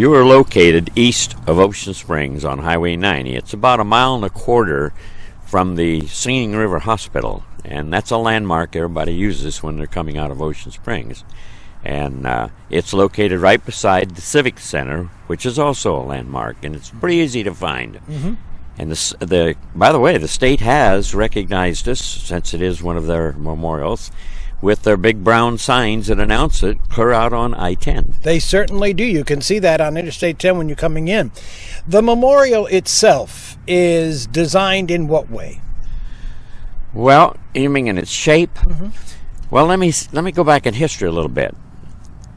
you are located east of Ocean Springs on Highway 90. It's about 1.25 miles from the Singing River Hospital, and that's a landmark everybody uses when they're coming out of Ocean Springs. And it's located right beside the Civic Center, which is also a landmark, and it's pretty easy to find. Mm-hmm. And by the way, the state has recognized us, since it is one of their memorials, with their big brown signs that announce it clear out on I-10. They certainly do. You can see that on Interstate 10 when you're coming in. The memorial itself is designed in what way? Well, you mean in its shape? Mm-hmm. Well, let me go back in history a little bit.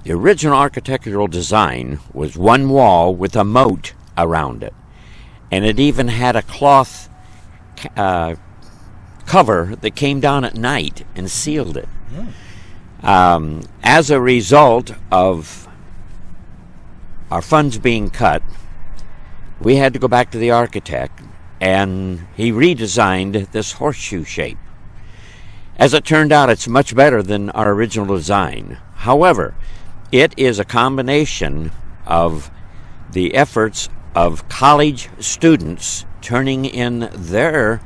The original architectural design was one wall with a moat around it. And it even had a cloth cover that came down at night and sealed it. As a result of our funds being cut, we had to go back to the architect, and he redesigned this horseshoe shape. As it turned out, it's much better than our original design. However, it is a combination of the efforts of college students turning in their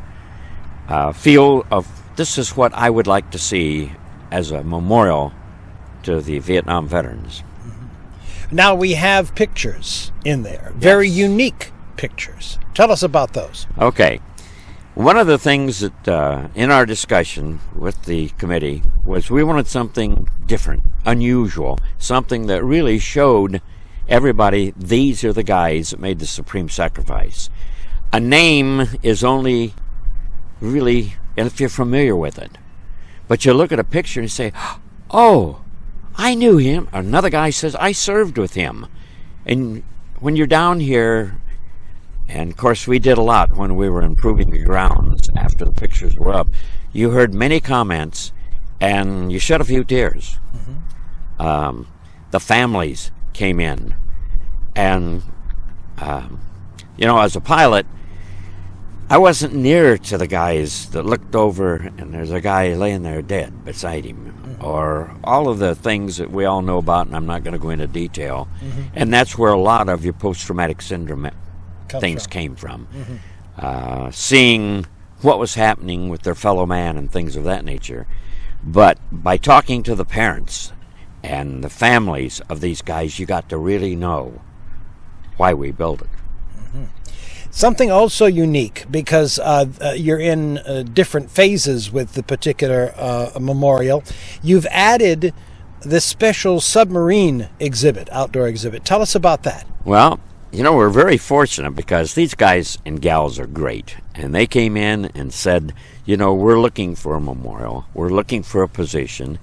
feel of, this is what I would like to see as a memorial to the Vietnam veterans. Now we have pictures in there, very unique pictures. Tell us about those. Okay. One of the things that in our discussion with the committee was we wanted something different, unusual, something that really showed everybody these are the guys that made the supreme sacrifice. A name is only really if you're familiar with it. But you look at a picture and say, oh, I knew him. Another guy says, I served with him. And when you're down here, and of course we did a lot when we were improving the grounds after the pictures were up, you heard many comments and you shed a few tears. Mm-hmm. The families came in. And, as a pilot, I wasn't near to the guys that looked over and there's a guy laying there dead beside him, mm-hmm. or all of the things that we all know about, and I'm not going to go into detail. Mm-hmm. And that's where a lot of your post-traumatic syndrome things came from. Mm-hmm. Seeing what was happening with their fellow man and things of that nature. But by talking to the parents and the families of these guys, you got to really know why we built it. Something also unique, because you're in different phases with the particular memorial. You've added this special submarine exhibit, outdoor exhibit. Tell us about that. Well, we're very fortunate because these guys and gals are great. And they came in and said, we're looking for a memorial. We're looking for a position.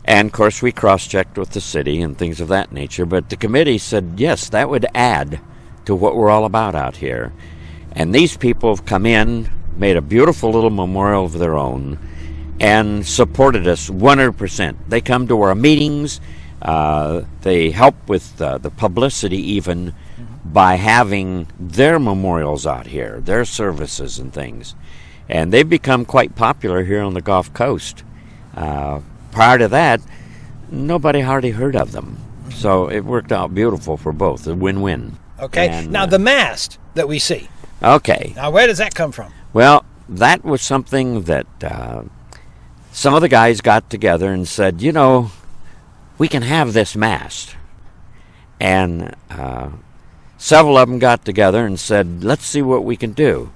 And, of course, we cross-checked with the city and things of that nature. But the committee said, yes, that would add to what we're all about out here. And these people have come in, made a beautiful little memorial of their own, and supported us 100%. They come to our meetings. They help with the publicity even by having their memorials out here, their services and things. And they've become quite popular here on the Gulf Coast. Prior to that, nobody hardly heard of them. So it worked out beautiful for both, a win-win. Okay. And, now the mast that we see. Okay. Now where does that come from? Well, that was something that some of the guys got together and said, we can have this mast. And several of them got together and said, let's see what we can do.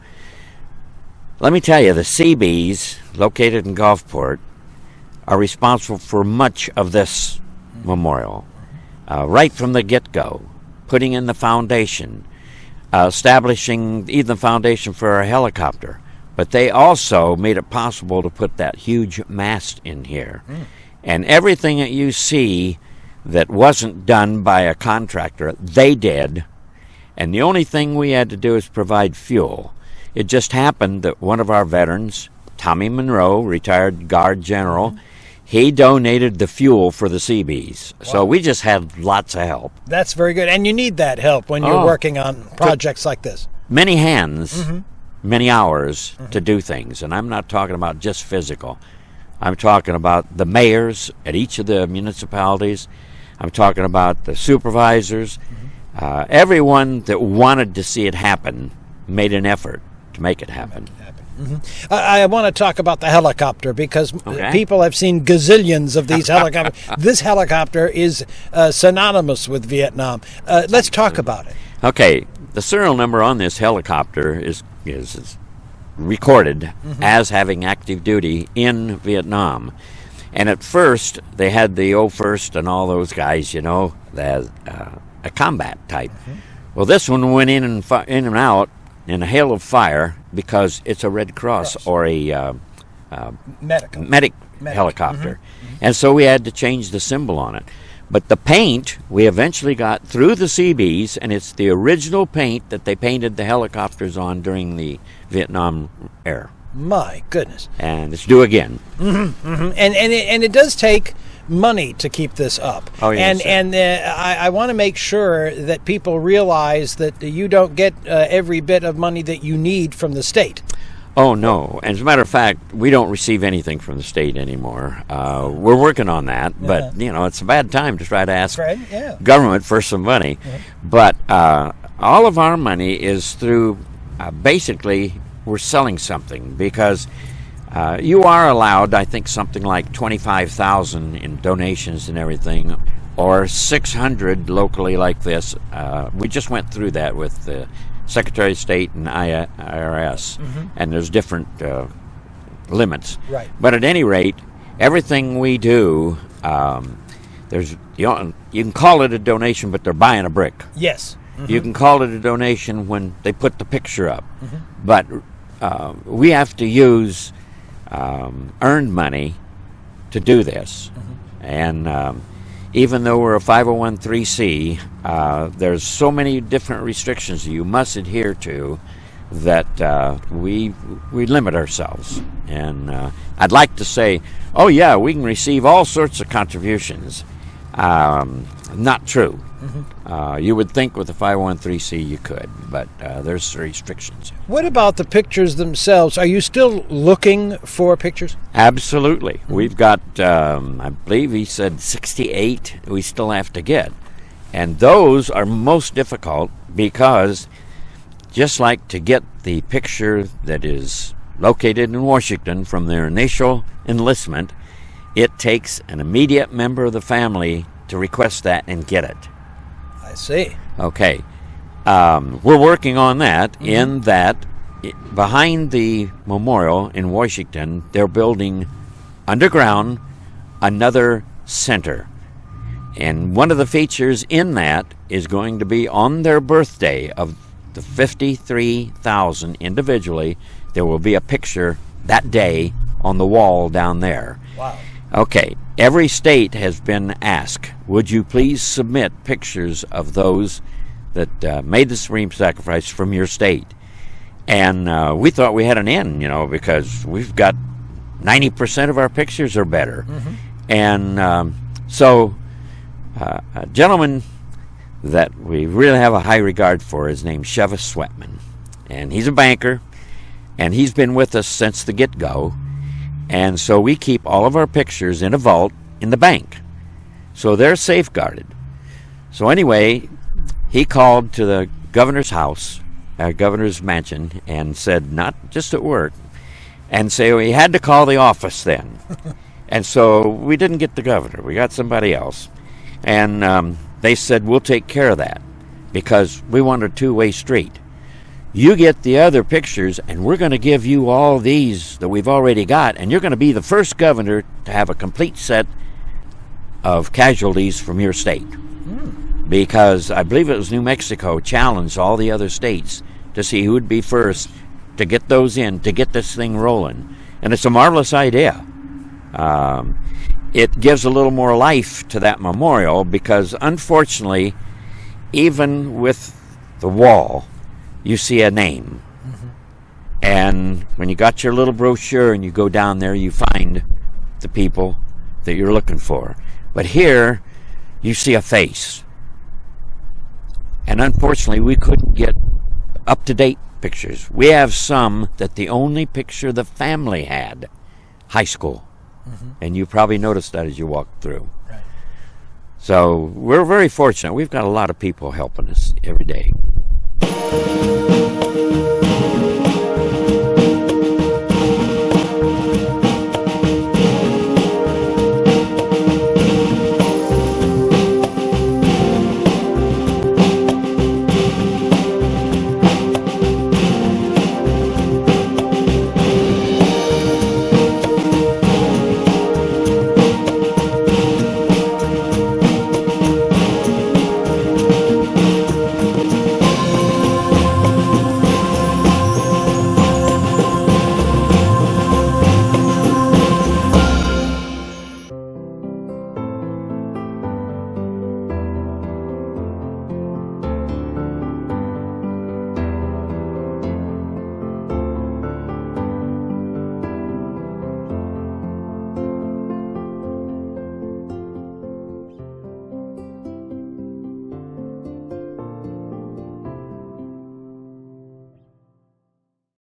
Let me tell you, the Seabees, located in Gulfport, are responsible for much of this memorial. Right from the get-go, putting in the foundation, establishing even the foundation for a helicopter. But they also made it possible to put that huge mast in here. And everything that you see that wasn't done by a contractor, they did. And the only thing we had to do is provide fuel. It just happened that one of our veterans, Tommy Monroe, retired Guard General, he donated the fuel for the Seabees. Wow. So we just had lots of help. That's very good. And you need that help when you're working on projects like this. Many hands, many hours to do things. And I'm not talking about just physical. I'm talking about the mayors at each of the municipalities. I'm talking about the supervisors, everyone that wanted to see it happen made an effort to make it happen. I want to talk about the helicopter because Okay. people have seen gazillions of these helicopters. This helicopter is synonymous with Vietnam. Let's talk about it. Okay, the serial number on this helicopter is recorded as having active duty in Vietnam. And at first, they had the 01st and all those guys, you know, as a combat type. Well, this one went in and out in a hail of fire because it's a Red Cross or a medic helicopter. And so we had to change the symbol on it. But the paint, we eventually got through the CBs, and it's the original paint that they painted the helicopters on during the Vietnam era. My goodness. And it's due again. And it does take money to keep this up. Oh, yes, sir. And I want to make sure that people realize that you don't get every bit of money that you need from the state. Oh, no. As a matter of fact, we don't receive anything from the state anymore. We're working on that, but, you know, it's a bad time to try to ask government for some money. But all of our money is through, basically, we're selling something because you are allowed, I think, something like $25,000 in donations and everything, or 600 locally like this. We just went through that with the Secretary of State and IRS, and there's different limits. Right. But at any rate, everything we do, there's you can call it a donation, but they're buying a brick. Yes. You can call it a donation when they put the picture up, but we have to use earned money to do this. And even though we're a 501(c)(3), there's so many different restrictions you must adhere to that we limit ourselves. And I'd like to say, oh yeah, we can receive all sorts of contributions. Not true. You would think with a 501(c)(3) you could, but there's restrictions. What about the pictures themselves? Are you still looking for pictures? Absolutely. We've got, I believe he said 68 we still have to get. And those are most difficult because just like to get the picture that is located in Washington from their initial enlistment, it takes an immediate member of the family to request that and get it. I see. Okay. We're working on that in that behind the memorial in Washington, they're building underground another center. And one of the features in that is going to be on their birthday of the 53,000 individually, there will be a picture that day on the wall down there. Wow. Okay, every state has been asked, would you please submit pictures of those that made the supreme sacrifice from your state? And we thought we had an end, you know, because we've got 90% of our pictures are better. And so a gentleman that we really have a high regard for is named Sheva Sweatman. And he's a banker, and he's been with us since the get-go. And so we keep all of our pictures in a vault in the bank. So they're safeguarded. So anyway, he called to the governor's house, governor's mansion, and said, not just at work, and say, well, he had to call the office then. And so we didn't get the governor. We got somebody else. And they said, we'll take care of that because we want a two-way street. You get the other pictures, and we're going to give you all these that we've already got, and you're going to be the first governor to have a complete set of casualties from your state. Because I believe it was New Mexico challenged all the other states to see who would be first to get those in, to get this thing rolling. And it's a marvelous idea. It gives a little more life to that memorial because, unfortunately, even with the wall, you see a name. And when you got your little brochure and you go down there, you find the people that you're looking for. But here, you see a face. And unfortunately, we couldn't get up-to-date pictures. We have some that the only picture the family had, high school. And you probably noticed that as you walked through. Right. So we're very fortunate. We've got a lot of people helping us every day.